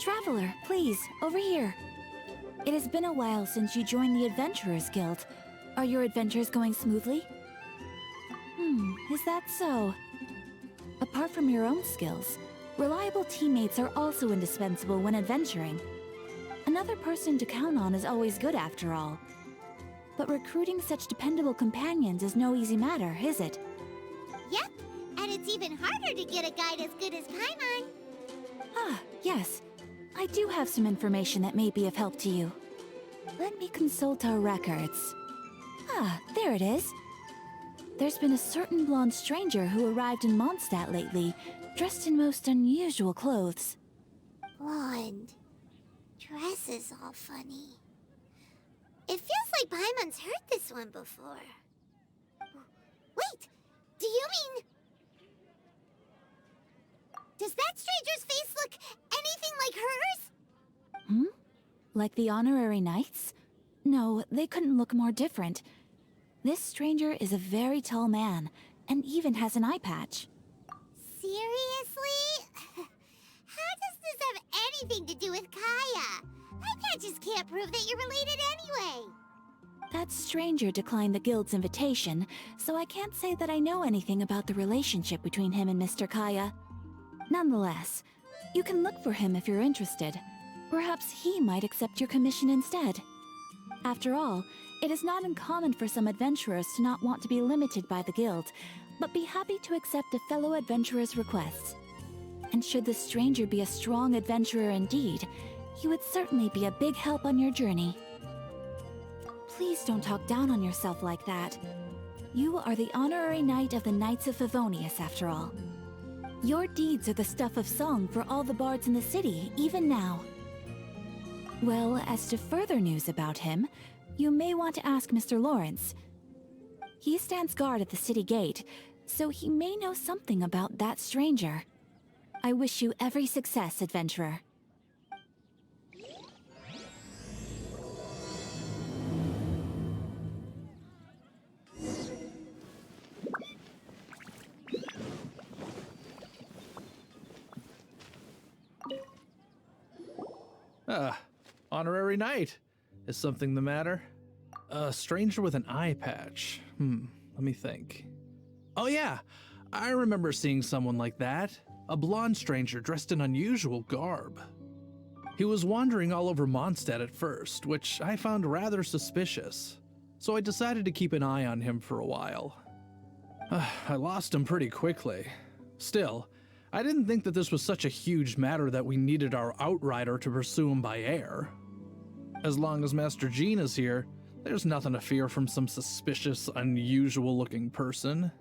Traveler, please, over here. It has been a while since you joined the Adventurers Guild. Are your adventures going smoothly? Is that so? Apart from your own skills, reliable teammates are also indispensable when adventuring. Another person to count on is always good after all. But recruiting such dependable companions is no easy matter, is it? Yep, and it's even harder to get a guide as good as Paimon. Ah, yes. I do have some information that may be of help to you. Let me consult our records. Ah, there it is. There's been a certain blonde stranger who arrived in Mondstadt lately, dressed in most unusual clothes. Blonde. Dresses all funny. It feels like Paimon's heard this one before. Wait, do you mean... Does that stranger's face look anything like hers? Like the honorary knights? No, they couldn't look more different. This stranger is a very tall man, and even has an eye patch. Seriously? How does this have anything to do with Kaya? Eye patches can't prove that you're related anyway. That stranger declined the guild's invitation, so I can't say that I know anything about the relationship between him and Mr. Kaya. Nonetheless, you can look for him if you're interested. Perhaps he might accept your commission instead. After all, it is not uncommon for some adventurers to not want to be limited by the guild, but be happy to accept a fellow adventurer's requests. And should the stranger be a strong adventurer indeed, he would certainly be a big help on your journey. Please don't talk down on yourself like that. You are the honorary knight of the Knights of Favonius, after all. Your deeds are the stuff of song for all the bards in the city, even now. Well, as to further news about him, you may want to ask Mr. Lawrence. He stands guard at the city gate, so he may know something about that stranger. I wish you every success, adventurer. Honorary knight. Is something the matter? A stranger with an eye patch. Let me think. Oh yeah, I remember seeing someone like that. A blonde stranger dressed in unusual garb. He was wandering all over Mondstadt at first, which I found rather suspicious. So I decided to keep an eye on him for a while. I lost him pretty quickly. Still, I didn't think that this was such a huge matter that we needed our outrider to pursue him by air. As long as Master Jean is here, there's nothing to fear from some suspicious, unusual-looking person.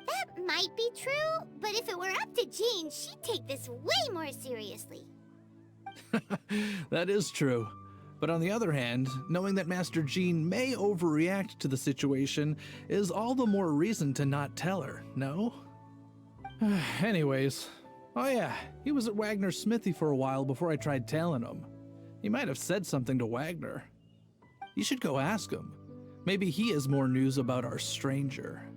That might be true, but if it were up to Jean, she'd take this way more seriously. That is true. But on the other hand, knowing that Master Jean may overreact to the situation is all the more reason to not tell her, no? Anyways, oh yeah, he was at Wagner's smithy for a while before I tried tailing him. He might have said something to Wagner. You should go ask him. Maybe he has more news about our stranger.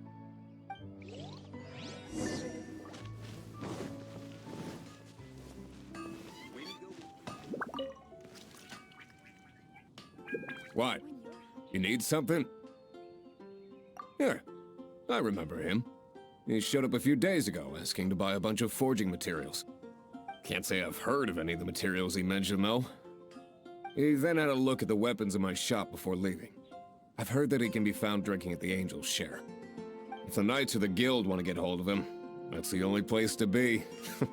What? You need something? Here, I remember him. He showed up a few days ago asking to buy a bunch of forging materials. Can't say I've heard of any of the materials he mentioned, though. He then had a look at the weapons in my shop before leaving. I've heard that he can be found drinking at the Angel's Share. If the Knights of the Guild want to get hold of him, that's the only place to be. The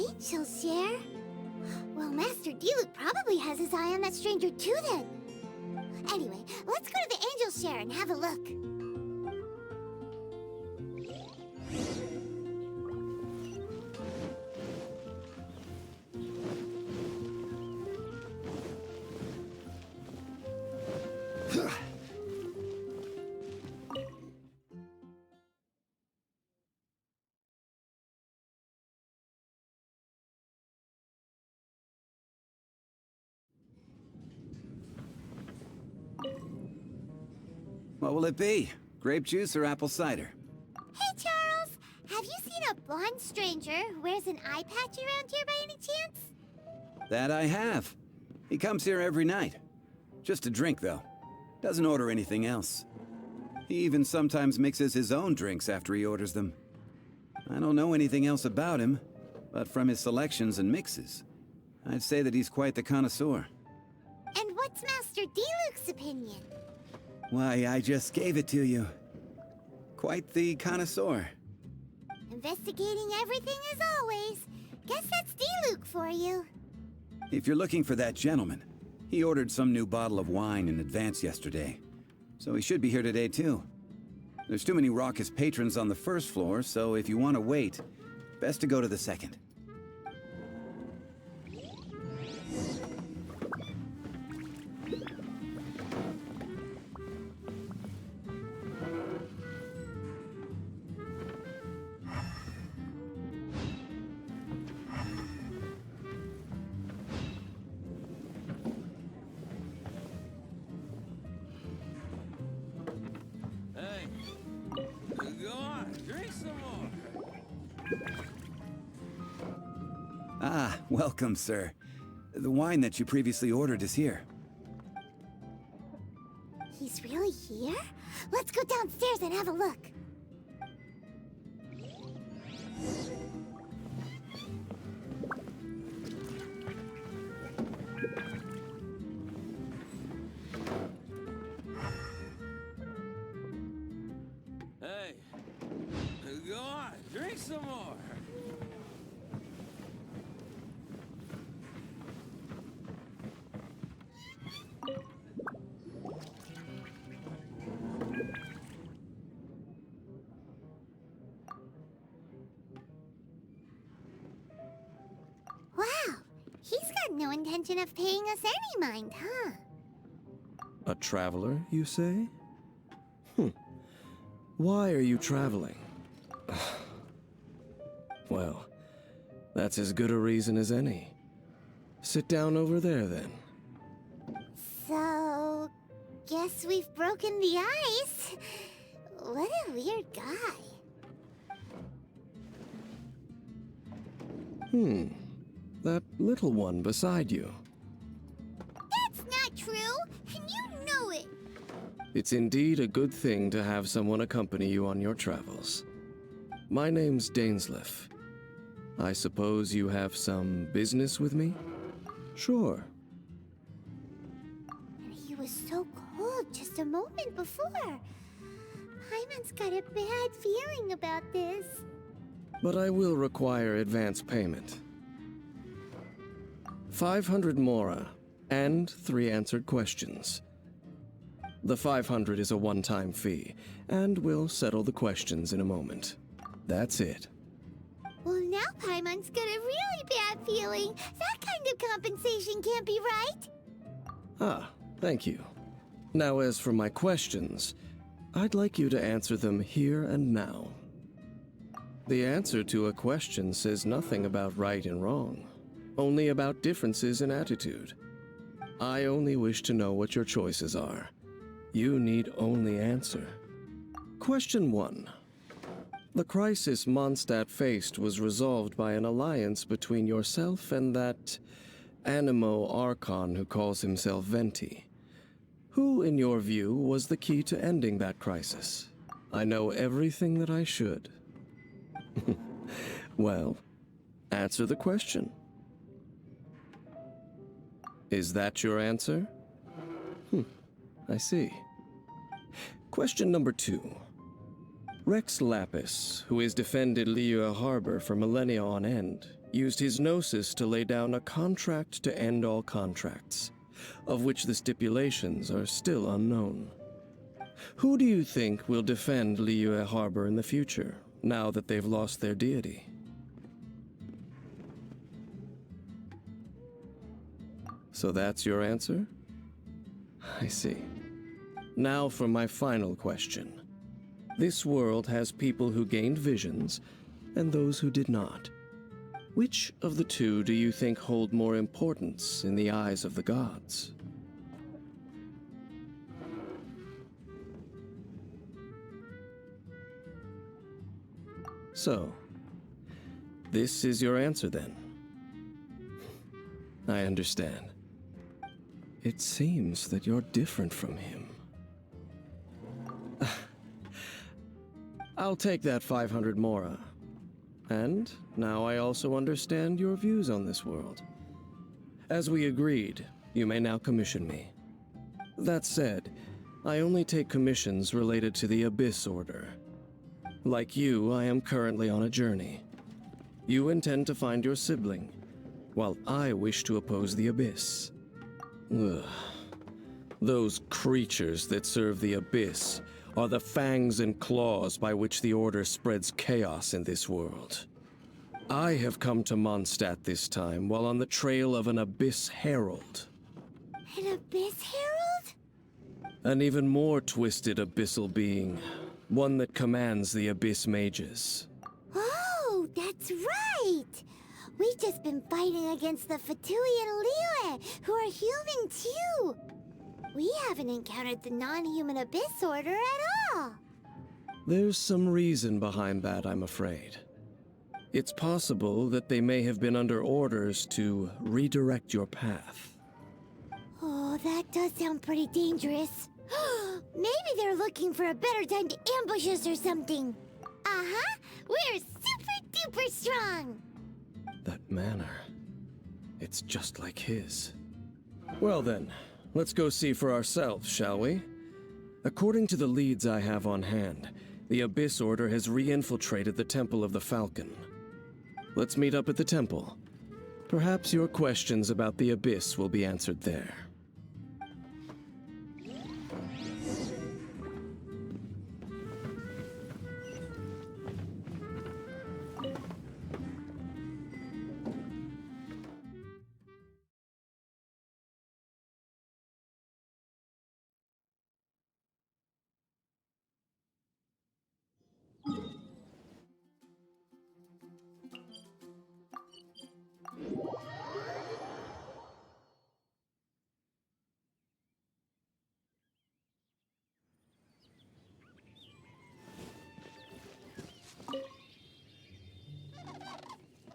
Angel's Share? Well, Master Diluc probably has his eye on that stranger too then. Anyway, let's go to the Angel's Share and have a look. What will it be? Grape juice or apple cider? Hey, Charles! Have you seen a blonde stranger who wears an eye patch around here by any chance? That I have. He comes here every night. Just to drink, though. Doesn't order anything else. He even sometimes mixes his own drinks after he orders them. I don't know anything else about him, but from his selections and mixes, I'd say that he's quite the connoisseur. And what's Master Diluc's opinion? Why, I just gave it to you. Quite the connoisseur. Investigating everything as always. Guess that's Diluc for you. If you're looking for that gentleman, he ordered some new bottle of wine in advance yesterday, so he should be here today too. There's too many raucous patrons on the first floor, so if you want to wait, best to go to the second. Ah, welcome, sir. The wine that you previously ordered is here. He's really here? Let's go downstairs and have a look. Hey, go on, drink some more. Wow, he's got no intention of paying us any mind, huh? A traveler, you say? Why are you traveling? Well, that's as good a reason as any. Sit down over there, then. So, guess we've broken the ice. What a weird guy. That little one beside you. That's not true, and you know it. It's indeed a good thing to have someone accompany you on your travels. My name's Dainsleif. I suppose you have some business with me? Sure. And he was so cold just a moment before. Paimon's got a bad feeling about this. But I will require advance payment. 500 mora, and 3 answered questions. The 500 is a one-time fee, and we'll settle the questions in a moment. That's it. Well, now Paimon's got a really bad feeling. That kind of compensation can't be right. Ah, thank you. Now as for my questions, I'd like you to answer them here and now. The answer to a question says nothing about right and wrong, only about differences in attitude. I only wish to know what your choices are. You need only answer. Question 1. The crisis Mondstadt faced was resolved by an alliance between yourself and that Animo Archon who calls himself Venti. Who, in your view, was the key to ending that crisis? I know everything that I should. Well, answer the question. Is that your answer? I see. Question number 2. Rex Lapis, who has defended Liyue Harbor for millennia on end, used his gnosis to lay down a contract to end all contracts, of which the stipulations are still unknown. Who do you think will defend Liyue Harbor in the future, now that they've lost their deity? So that's your answer? I see. Now for my final question. This world has people who gained visions, and those who did not. Which of the two do you think hold more importance in the eyes of the gods? So, This is your answer then? I understand. It seems that you're different from him. I'll take that 500 mora. And now I also understand your views on this world. As we agreed, you may now commission me. That said, I only take commissions related to the Abyss Order. Like you, I am currently on a journey. You intend to find your sibling, while I wish to oppose the Abyss. Ugh. Those creatures that serve the Abyss are the fangs and claws by which the Order spreads chaos in this world. I have come to Mondstadt this time while on the trail of an Abyss Herald. An Abyss Herald? An even more twisted abyssal being, one that commands the Abyss Mages. Oh, that's right! We've just been fighting against the Fatui and Lair, who are human too! We haven't encountered the non-human Abyss Order at all! There's some reason behind that, I'm afraid. It's possible that they may have been under orders to redirect your path. Oh, that does sound pretty dangerous. Maybe they're looking for a better time to ambush us or something. Uh-huh, we're super duper strong! That manner, it's just like his. Well then, let's go see for ourselves, shall we? According to the leads I have on hand, the Abyss Order has re-infiltrated the Temple of the Falcon. Let's meet up at the temple. Perhaps your questions about the Abyss will be answered there.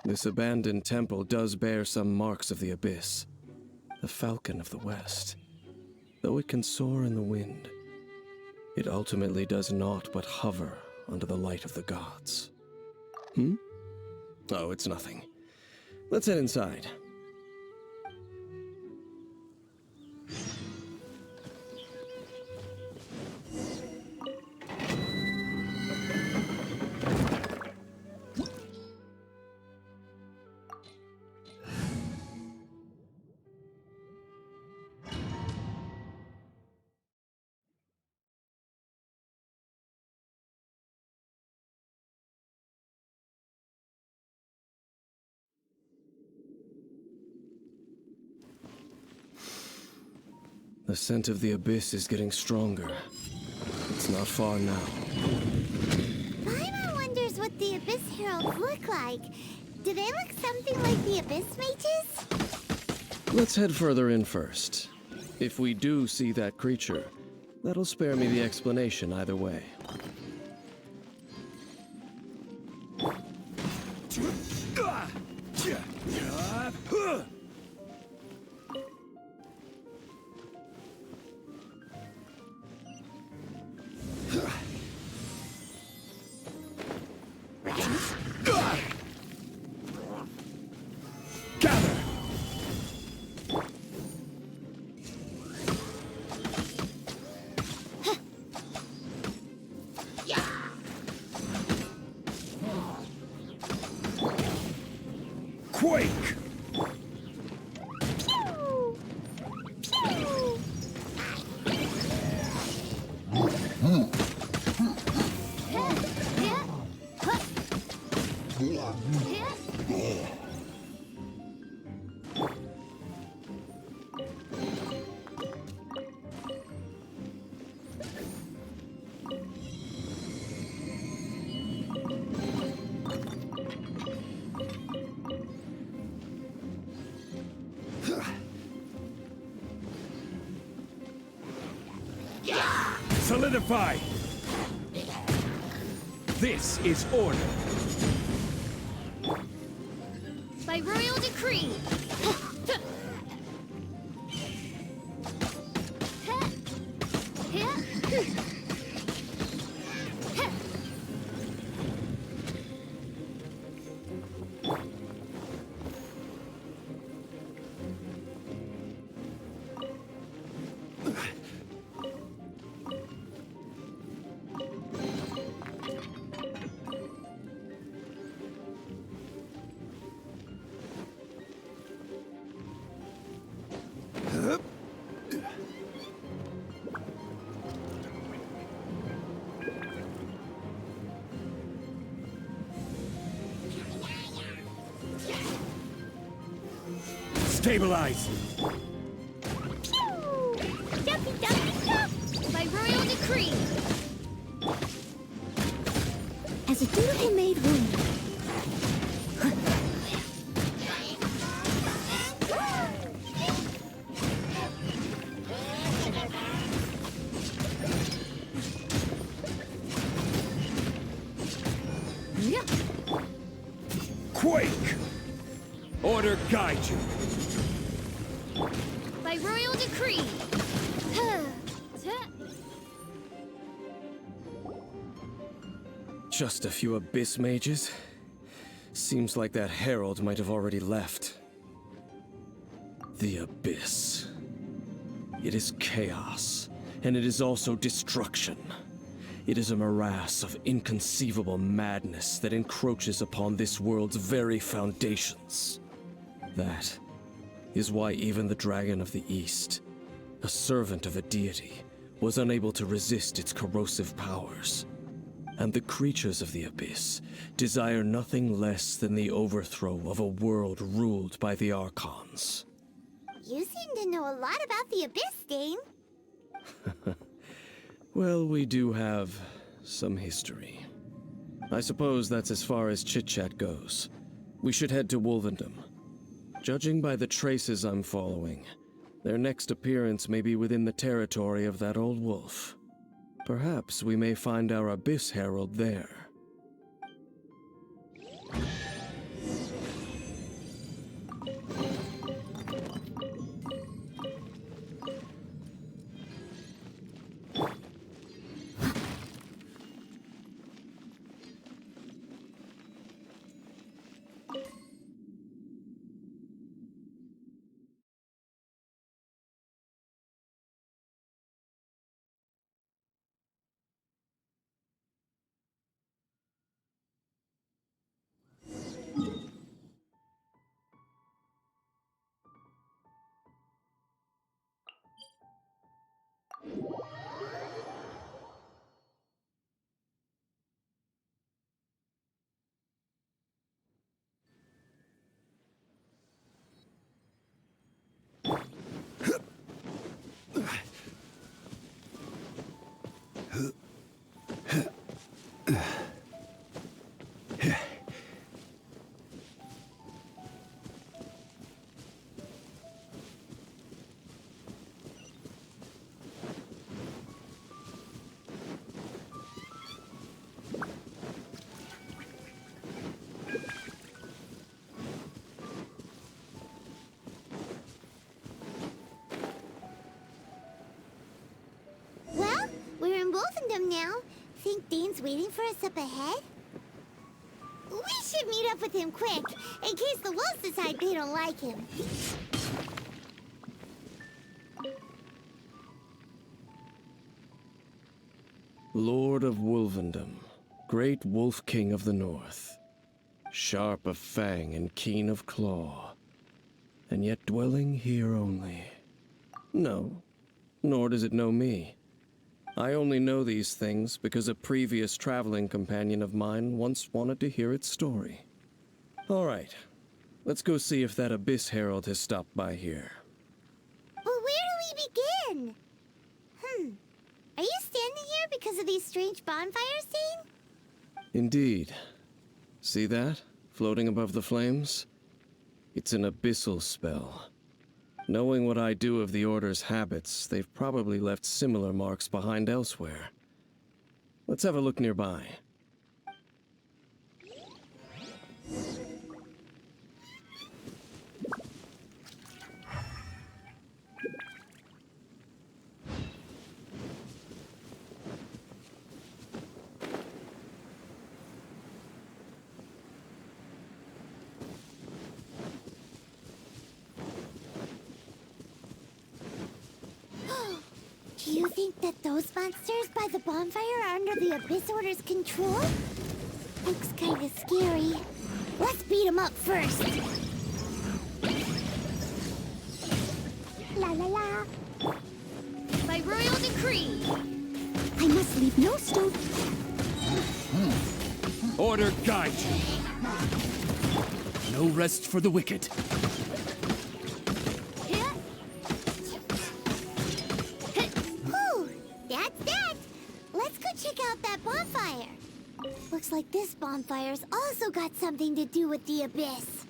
This abandoned temple does bear some marks of the Abyss. The Falcon of the West. Though it can soar in the wind, it ultimately does naught but hover under the light of the gods. Oh, it's nothing. Let's head inside. The scent of the Abyss is getting stronger. It's not far now. Paimon wonders what the Abyss Heralds look like. Do they look something like the Abyss Mages? Let's head further in first. If we do see that creature, that'll spare me the explanation either way. Quake! Solidify! This is order. By royal decree. Stabilize! Dumpy, dumpy, dump! By royal decree. As a dutiful maid woman. Quake! Order guide you! By royal decree. Just a few abyss mages? Seems like that herald might have already left. The abyss. It is chaos, and it is also destruction. It is a morass of inconceivable madness that encroaches upon this world's very foundations. That is why even the Dragon of the East, a servant of a deity, was unable to resist its corrosive powers. And the creatures of the Abyss desire nothing less than the overthrow of a world ruled by the Archons. You seem to know a lot about the Abyss, Dane. Well, we do have some history. I suppose that's as far as chit-chat goes. We should head to Wolvendom. Judging by the traces I'm following, their next appearance may be within the territory of that old wolf. Perhaps we may find our Abyss Herald there. Well, we're in Wolvendom now. Think Dane's waiting for us up ahead? We should meet up with him quick, in case the wolves decide they don't like him. Lord of Wolvendom, great wolf king of the north. Sharp of fang and keen of claw, and yet dwelling here only. No, nor does it know me. I only know these things because a previous traveling companion of mine once wanted to hear its story. All right, let's go see if that Abyss Herald has stopped by here. Well, where do we begin? Are you standing here because of these strange bonfires, Dane? Indeed. See that, floating above the flames? It's an Abyssal spell. Knowing what I do of the Order's habits, they've probably left similar marks behind elsewhere. Let's have a look nearby. Do you think that those monsters by the bonfire are under the Abyss Order's control? Looks kinda scary. Let's beat them up first. La la la. By royal decree. I must leave no stone. Order guide you. No rest for the wicked. Whew, that's that. Let's go check out that bonfire. Looks like this bonfire's also got something to do with the Abyss.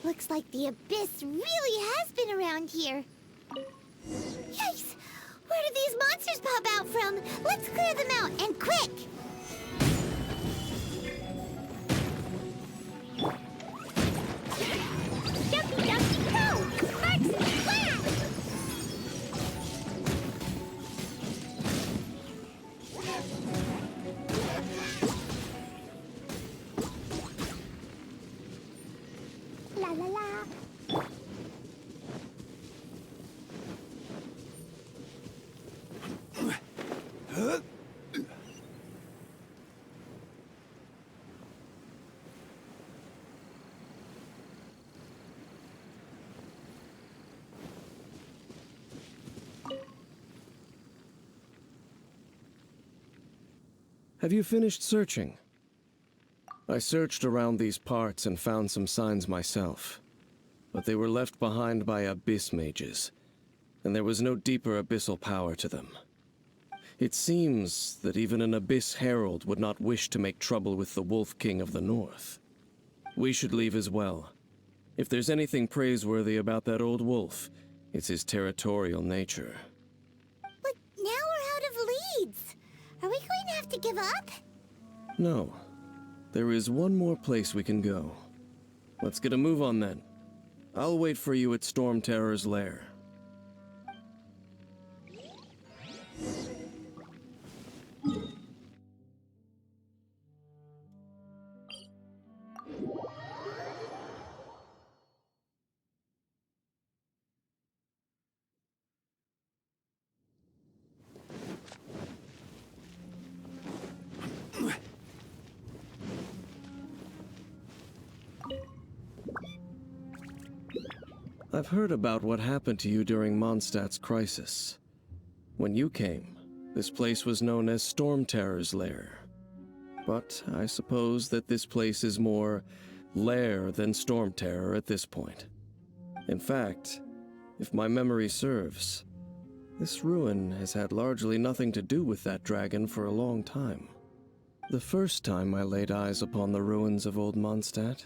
Looks like the Abyss really has been around here. Yikes! Where did these monsters pop out from? Let's clear them out, and quick! Jumpy, jumpy, go! Sparks and flash! La la la. Have you finished searching? I searched around these parts and found some signs myself, but they were left behind by abyss mages, and there was no deeper abyssal power to them. It seems that even an abyss herald would not wish to make trouble with the Wolf King of the North. We should leave as well. If there's anything praiseworthy about that old wolf, it's his territorial nature. But now we're out of leads. Are we going to have to give up? No. There is one more place we can go. Let's get a move on then. I'll wait for you at Stormterror's lair. I've heard about what happened to you during Mondstadt's crisis. When you came, this place was known as Stormterror's lair. But I suppose that this place is more Lair than Stormterror at this point. In fact, if my memory serves, this ruin has had largely nothing to do with that dragon for a long time. The first time I laid eyes upon the ruins of old Mondstadt,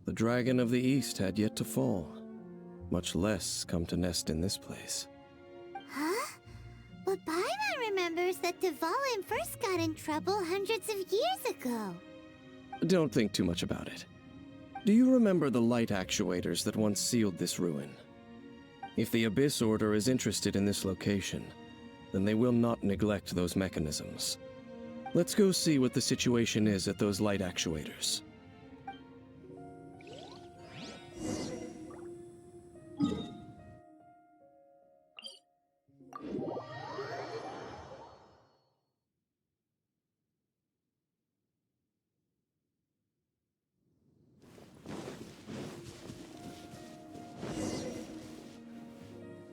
the dragon of the East had yet to fall. Much less come to nest in this place. Huh? But Paimon remembers that Dvalin first got in trouble hundreds of years ago. Don't think too much about it. Do you remember the light actuators that once sealed this ruin? If the Abyss Order is interested in this location, then they will not neglect those mechanisms. Let's go see what the situation is at those light actuators.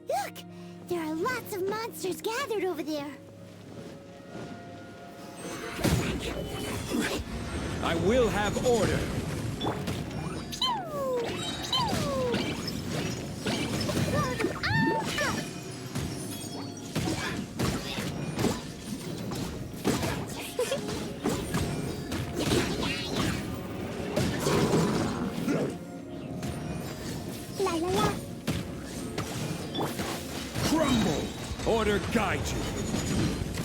Look! There are lots of monsters gathered over there. I will have order. Pew! Pew! Blow them all up! La la la. Crumble! Order guide you.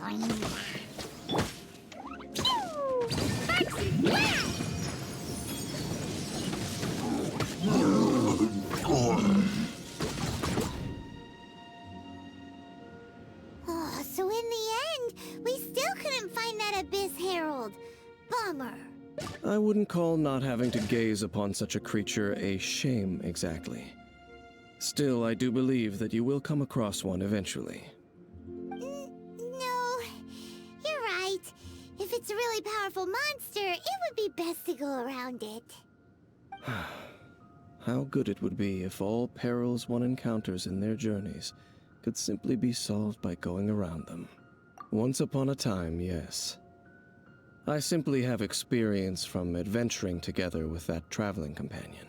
Oh, so in the end, we still couldn't find that Abyss Herald. Bummer. I wouldn't call not having to gaze upon such a creature a shame exactly. Still, I do believe that you will come across one eventually. No, you're right. If it's a really powerful monster, it would be best to go around it. How good it would be if all perils one encounters in their journeys could simply be solved by going around them. Once upon a time, yes. I simply have experience from adventuring together with that traveling companion.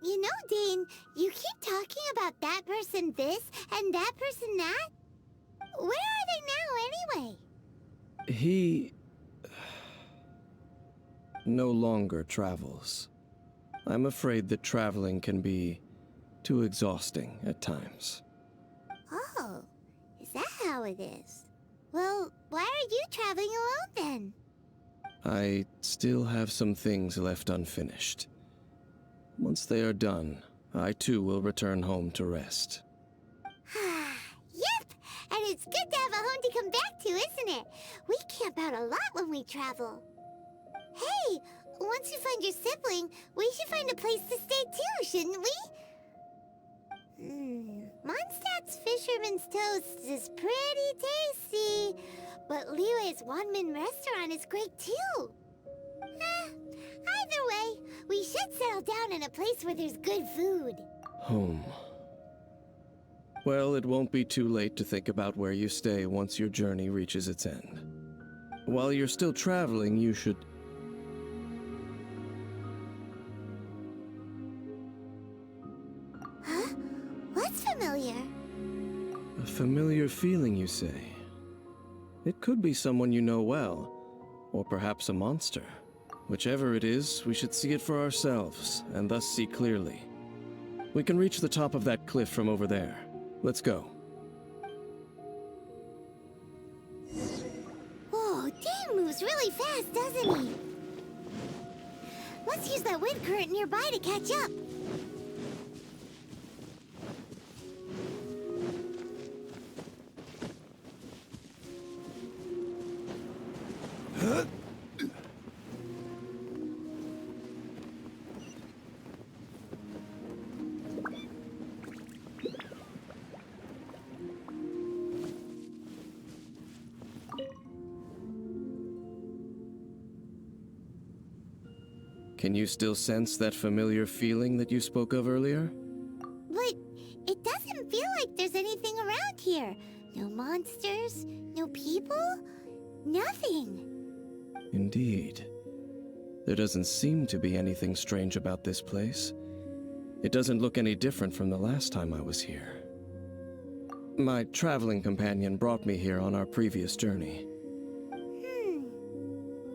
You know, Dane, you keep talking about that person this and that person that. Where are they now, anyway? He no longer travels. I'm afraid that traveling can be too exhausting at times. Oh, is that how it is? Well, why are you traveling alone then? I still have some things left unfinished. Once they are done, I too will return home to rest. Yep, and it's good to have a home to come back to, isn't it? We camp out a lot when we travel. Hey, once you find your sibling, we should find a place to stay too, shouldn't we? Mondstadt's Fisherman's Toast is pretty tasty, but Liyue's one-man restaurant is great too. Either way, we should settle down in a place where there's good food. Home. Well, it won't be too late to think about where you stay once your journey reaches its end. While you're still traveling, you should... Huh? What's familiar? A familiar feeling, you say? It could be someone you know well, or perhaps a monster. Whichever it is, we should see it for ourselves, and thus see clearly. We can reach the top of that cliff from over there. Let's go. Whoa, Dane moves really fast, doesn't he? Let's use that wind current nearby to catch up. Can you still sense that familiar feeling that you spoke of earlier? But it doesn't feel like there's anything around here. No monsters, no people, nothing. Indeed. There doesn't seem to be anything strange about this place. It doesn't look any different from the last time I was here. My traveling companion brought me here on our previous journey.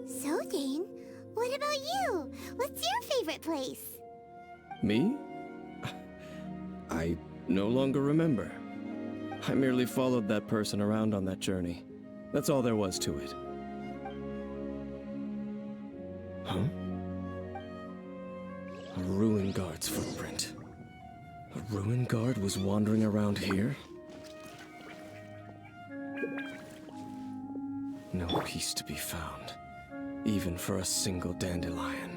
So, Dane, what about you? What's your favorite place? Me? I no longer remember. I merely followed that person around on that journey. That's all there was to it. Huh? A ruin guard's footprint. A ruin guard was wandering around here? No peace to be found, even for a single dandelion.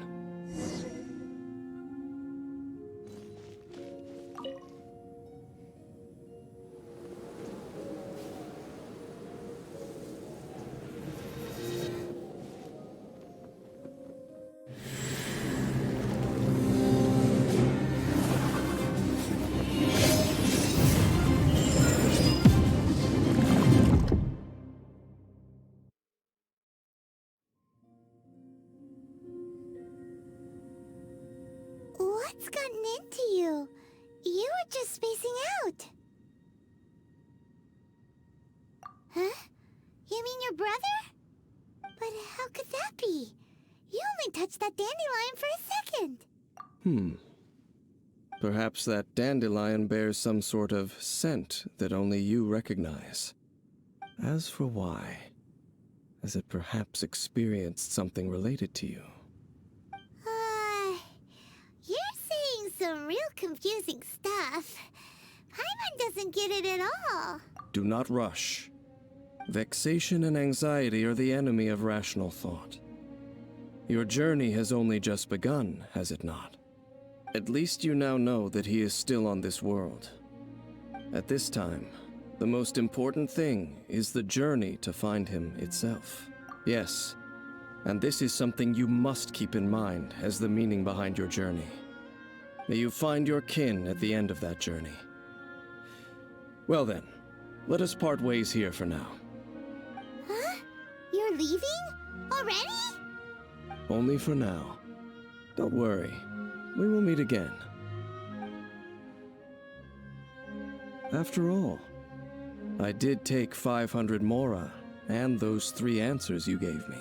What's gotten into you? You were just spacing out. Huh? You mean your brother? But how could that be? You only touched that dandelion for a second. Perhaps that dandelion bears some sort of scent that only you recognize. As for why, has it perhaps experienced something related to you? You're saying some real confusing stuff. Paimon doesn't get it at all. Do not rush. Vexation and anxiety are the enemy of rational thought. Your journey has only just begun, has it not? At least you now know that he is still on this world. At this time, the most important thing is the journey to find him itself. Yes, and this is something you must keep in mind as the meaning behind your journey. May you find your kin at the end of that journey. Well then, let us part ways here for now. Huh? You're leaving? Already? Only for now. Don't worry, we will meet again. After all, I did take 500 mora and those 3 answers you gave me.